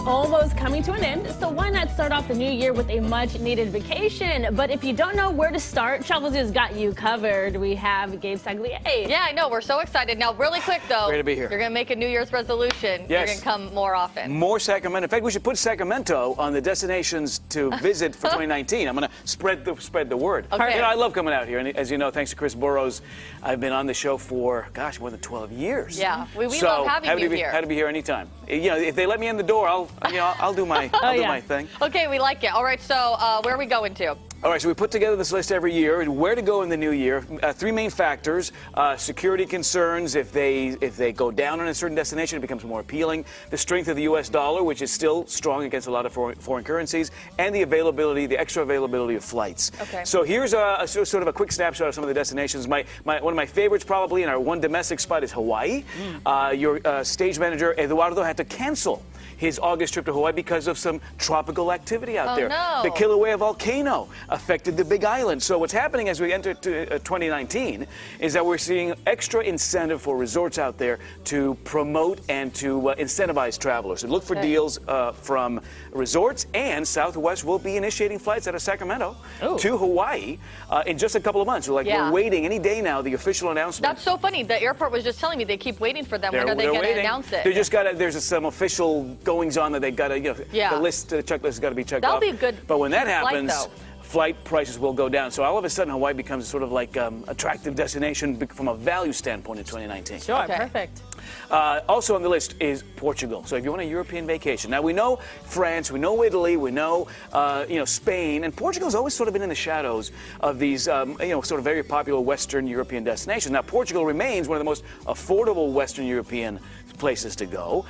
almost coming to an end, so why not start off the new year with a much-needed vacation? But if you don't know where to start, Travelzoo's got you covered. We have Gabe Saglie. Yeah, I know. We're so excited. Now, really quick, though. Great to be here. You're going to make a New Year's resolution. Yes. You're going to come more often. More Sacramento. In fact, we should put Sacramento on the destinations to visit for 2019. I'm going to spread the word. Okay. You know, I love coming out here. And as you know, thanks to Chris Burrous, I've been on the show for, gosh, more than 12 years. Yeah, we love having you here. Happy to be here anytime. You know, if they let me in the door, I'll do my my thing. Okay, we like it. All right, so where are we going to? All right, so we put together this list every year and where to go in the new year. Three main factors: security concerns. If they go down on a certain destination, it becomes more appealing. The strength of the U.S. dollar, which is still strong against a lot of foreign currencies, and the availability, the extra availability of flights. Okay. So here's sort of a quick snapshot of some of the destinations. One of my favorites, probably, and our one domestic spot is Hawaii. Your stage manager Eduardo had to cancel his August trip to Hawaii because of some tropical activity out there. No. The Kilauea volcano affected the Big Island. So what's happening as we enter 2019 is that we're seeing extra incentive for resorts out there to promote and to incentivize travelers. And look for deals from resorts, and Southwest will be initiating flights out of Sacramento to Hawaii in just a couple of months. We're waiting any day now, the official announcement. That's so funny. The airport was just telling me they keep waiting for them. When are they going to announce it? They just got there's some official goings on that they've got to, the checklist has got to be checked off. That'll be good. But when that happens, flight, flight prices will go down. So all of a sudden, Hawaii becomes sort of like attractive destination from a value standpoint in 2019. Sure, perfect. Also on the list is Portugal. So if you want a European vacation, now we know France, we know Italy, we know Spain, and Portugal's always sort of been in the shadows of these sort of very popular Western European destinations. Now Portugal remains one of the most affordable Western European places to go,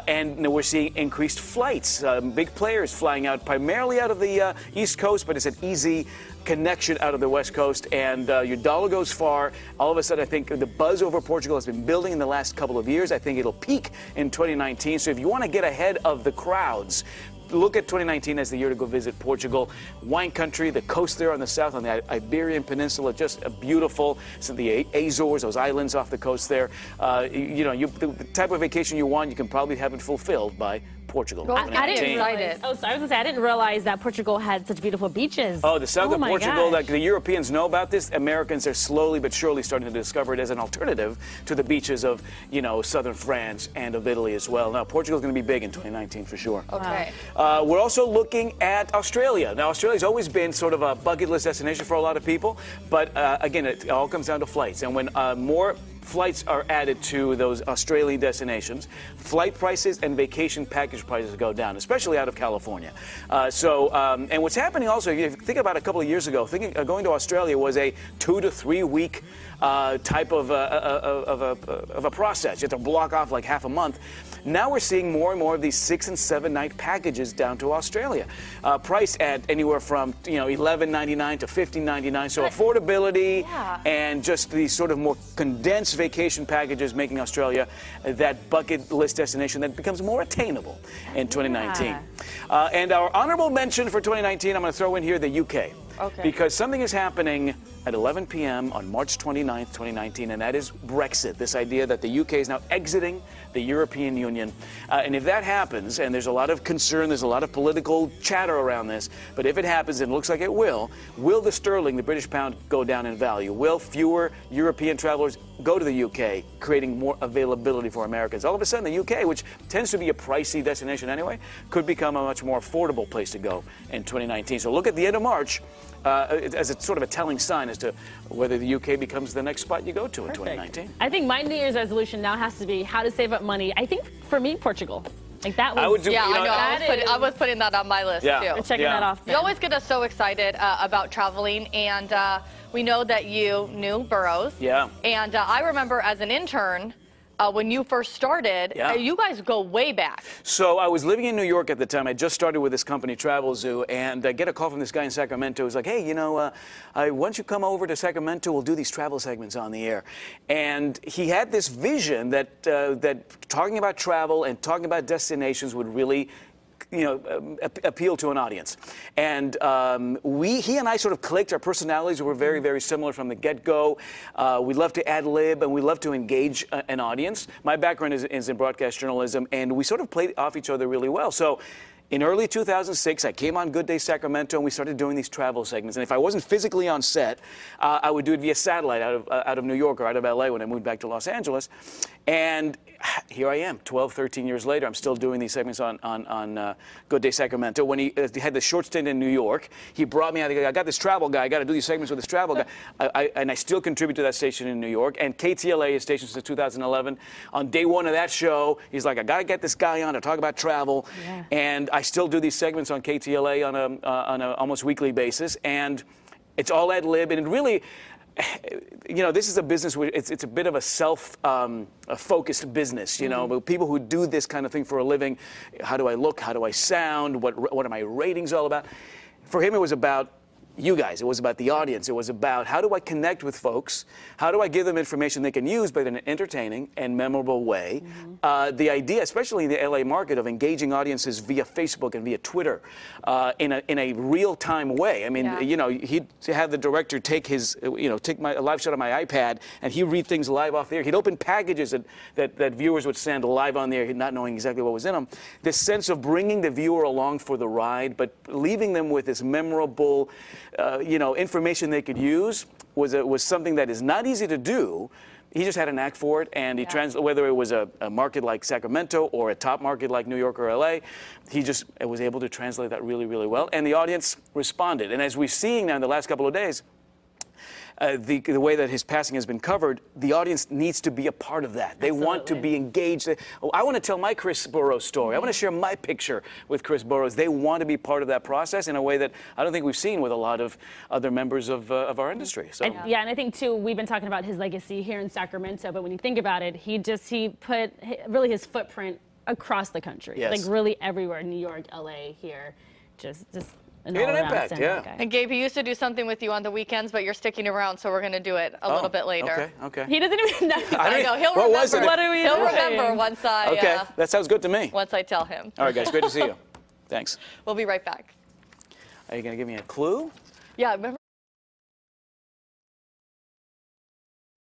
and we're seeing increased flights. Big players flying out primarily out of the East Coast, but it's an easy connection out of the West Coast, and your dollar goes far. All of a sudden, I think the buzz over Portugal has been building in the last couple of years. I think it'll peak in 2019. So if you want to get ahead of the crowds, look at 2019 as the year to go visit Portugal. Wine country, the coast there on the south, on the Iberian Peninsula, just beautiful. So the Azores, those islands off the coast there. The type of vacation you want, you can probably have it fulfilled by Portugal. Well, I didn't realize. I was going to say, I didn't realize that Portugal had such beautiful beaches. Oh, the south of Portugal. Like the Europeans know about this. Americans are slowly but surely starting to discover it as an alternative to the beaches of, southern France and of Italy as well. Now, Portugal's going to be big in 2019 for sure. Okay. We're also looking at Australia. Now, Australia's always been sort of a bucket list destination for a lot of people, but again, it all comes down to flights. And when more flights are added to those Australian destinations, flight prices and vacation package prices go down, especially out of California. And what's happening also, if you think about a couple of years ago, going to Australia was a 2 to 3 week type of a process. You have to block off like half a month. Now we're seeing more and more of these 6- and 7-night packages down to Australia, priced at anywhere from $11.99 to $15.99. So affordability and just these sort of more condensed vacation packages, making Australia that bucket list destination that becomes more attainable in 2019. And our honorable mention for 2019, I'm going to throw in here the UK. Okay. Because something is happening at 11 p.m. on March 29th, 2019, and that is Brexit. This idea that the UK is now exiting the European Union. And if that happens, and there's a lot of concern, there's a lot of political chatter around this, but if it happens, and it looks like it will the sterling, the British pound, go down in value? Will fewer European travelers go to the UK, creating more availability for Americans? All of a sudden, the UK, which tends to be a pricey destination anyway, could become a much more affordable place to go in 2019. So look at the end of March as a sort of a telling sign as to whether the UK becomes the next spot you go to in 2019. I think my New Year's resolution now has to be how to save up money. I think for me, Portugal. Like that was. I would do, I was putting that on my list too. We're checking that off. You always get us so excited about traveling, and we know that you knew Burrous. Yeah. And I remember as an intern, when you first started, you guys go way back. So I was living in New York at the time. I just started with this company, Travelzoo, and I get a call from this guy in Sacramento. He's like, hey, once you come over to Sacramento, we'll do these travel segments on the air. And he had this vision that talking about travel and talking about destinations would really appeal to an audience. And he and I sort of clicked. Our personalities were very, very similar from the get-go. We love to ad-lib, and we love to engage an audience. My background is in broadcast journalism, and we sort of played off each other really well. So in early 2006, I came on Good Day Sacramento, and we started doing these travel segments. And if I wasn't physically on set, I would do it via satellite out of New York or out of LA when I moved back to Los Angeles. And here I am, 12, 13 years later. I'm still doing these segments on Good Day Sacramento. When he had the short stint in New York, he brought me out. I got this travel guy. I got to do these segments with this travel guy. And I still contribute to that station in New York. And KTLA is station since 2011. On day one of that show, he's like, I got to get this guy on to talk about travel. Yeah. And I still do these segments on KTLA on a almost weekly basis. And it's all ad lib. And it really, this is a business where it's a bit of a self-focused business, but people who do this kind of thing for a living, how do I look, how do I sound, what are my ratings all about? For him, it was about you guys. It was about the audience. It was about how do I connect with folks? How do I give them information they can use, but in an entertaining and memorable way? The idea, especially in the LA market, of engaging audiences via Facebook and via Twitter in a real-time way. I mean, he'd have the director take a live shot of my iPad, and he'd read things live off the air. He'd open packages that viewers would send live on the air, not knowing exactly what was in them. This sense of bringing the viewer along for the ride, but leaving them with this memorable information they could use was something that is not easy to do. He just had a knack for it, and he whether it was a market like Sacramento or a top market like New York or LA, he just was able to translate that really, really well, and the audience responded. And as we're seeing now in the last couple of days, the way that his passing has been covered, the audience needs to be a part of that. They want to be engaged. I want to tell my Chris Burrous story. I want to share my picture with Chris Burrous. They want to be part of that process in a way that I don't think we've seen with a lot of other members of our industry. So. And I think, too, we've been talking about his legacy here in Sacramento, but when you think about it, he put really his footprint across the country. Yes. Like really everywhere, New York, LA, here, just an impact, And Gabe, he used to do something with you on the weekends, but you're sticking around, so we're going to do it a little bit later. Okay. He doesn't even know. I know. He'll remember. What are we doing? He'll remember once I. Okay, that sounds good to me. Once I tell him. All right, guys. Great to see you. Thanks. We'll be right back. Are you going to give me a clue? Yeah, remember.